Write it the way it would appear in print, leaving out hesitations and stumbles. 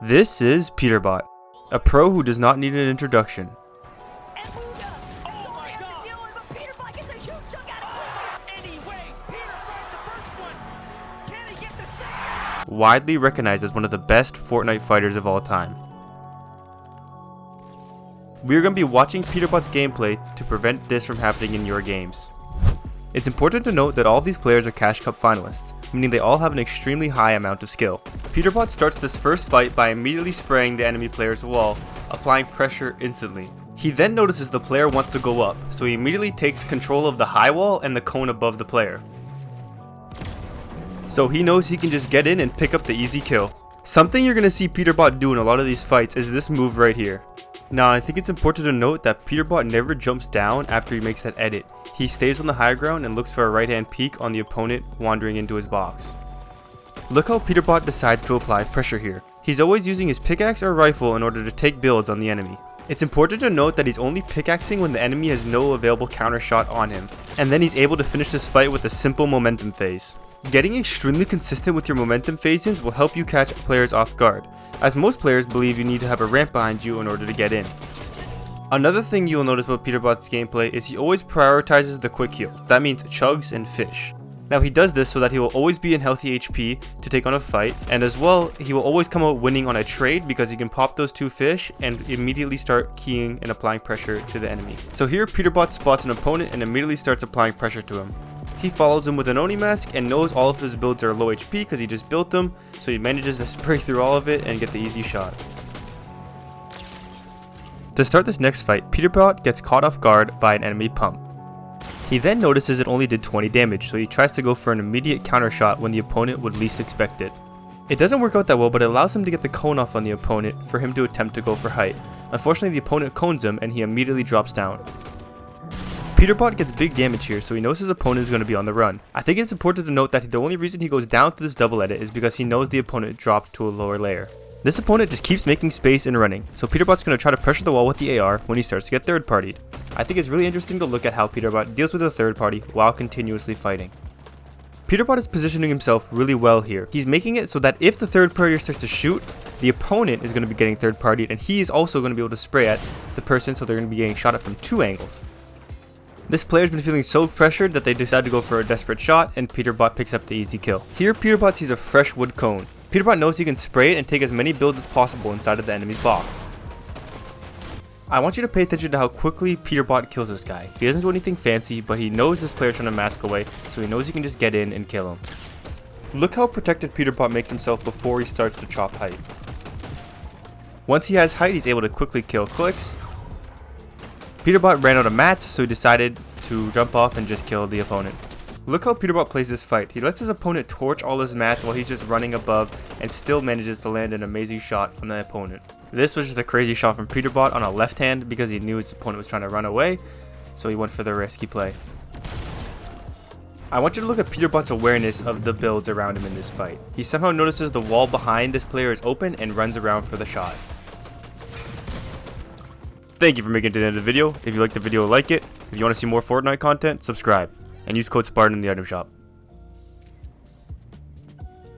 This is PETERBOT, a pro who does not need an introduction. Widely recognized as one of the best Fortnite fighters of all time. We are going to be watching PETERBOT's gameplay to prevent this from happening in your games. It's important to note that all of these players are Cash Cup finalists, meaning they all have an extremely high amount of skill. PETERBOT starts this first fight by immediately spraying the enemy player's wall, applying pressure instantly. He then notices the player wants to go up, so he immediately takes control of the high wall and the cone above the player. So he knows he can just get in and pick up the easy kill. Something you're going to see PETERBOT do in a lot of these fights is this move right here. Now, I think it's important to note that PETERBOT never jumps down after he makes that edit. He stays on the high ground and looks for a right hand peek on the opponent wandering into his box. Look how PETERBOT decides to apply pressure here. He's always using his pickaxe or rifle in order to take builds on the enemy. It's important to note that he's only pickaxing when the enemy has no available counter shot on him, and then he's able to finish this fight with a simple momentum phase. Getting extremely consistent with your momentum phase-ins will help you catch players off guard, as most players believe you need to have a ramp behind you in order to get in. Another thing you'll notice about PETERBOT's gameplay is he always prioritizes the quick heals. That means chugs and fish. Now he does this so that he will always be in healthy HP to take on a fight, and as well he will always come out winning on a trade because he can pop those two fish and immediately start keying and applying pressure to the enemy. So here PETERBOT spots an opponent and immediately starts applying pressure to him. He follows him with an Oni mask and knows all of his builds are low HP because he just built them, so he manages to spray through all of it and get the easy shot. To start this next fight, PETERBOT gets caught off guard by an enemy pump. He then notices it only did 20 damage, so he tries to go for an immediate counter shot when the opponent would least expect it. It doesn't work out that well, but it allows him to get the cone off on the opponent for him to attempt to go for height. Unfortunately, the opponent cones him and he immediately drops down. PETERBOT gets big damage here, so he knows his opponent is going to be on the run. I think it's important to note that the only reason he goes down to this double edit is because he knows the opponent dropped to a lower layer. This opponent just keeps making space and running, so PETERBOT's going to try to pressure the wall with the AR when he starts to get third partied. I think it's really interesting to look at how PETERBOT deals with a third party while continuously fighting. PETERBOT is positioning himself really well here. He's making it so that if the third partier starts to shoot, the opponent is going to be getting third partied, and he is also going to be able to spray at the person, so they're going to be getting shot at from two angles. This player's been feeling so pressured that they decide to go for a desperate shot, and PETERBOT picks up the easy kill. Here PETERBOT sees a fresh wood cone. PETERBOT knows he can spray it and take as many builds as possible inside of the enemy's box. I want you to pay attention to how quickly PETERBOT kills this guy. He doesn't do anything fancy, but he knows this player's trying to mask away, so he knows he can just get in and kill him. Look how protected PETERBOT makes himself before he starts to chop height. Once he has height, he's able to quickly kill clix. PETERBOT ran out of mats, so he decided to jump off and just kill the opponent. Look how PETERBOT plays this fight. He lets his opponent torch all his mats while he's just running above and still manages to land an amazing shot on the opponent. This was just a crazy shot from PETERBOT on a left hand because he knew his opponent was trying to run away, so he went for the risky play. I want you to look at PETERBOT's awareness of the builds around him in this fight. He somehow notices the wall behind this player is open and runs around for the shot. Thank you for making it to the end of the video. If you liked the video, like it. If you want to see more Fortnite content, subscribe. And use code Spartan in the item shop.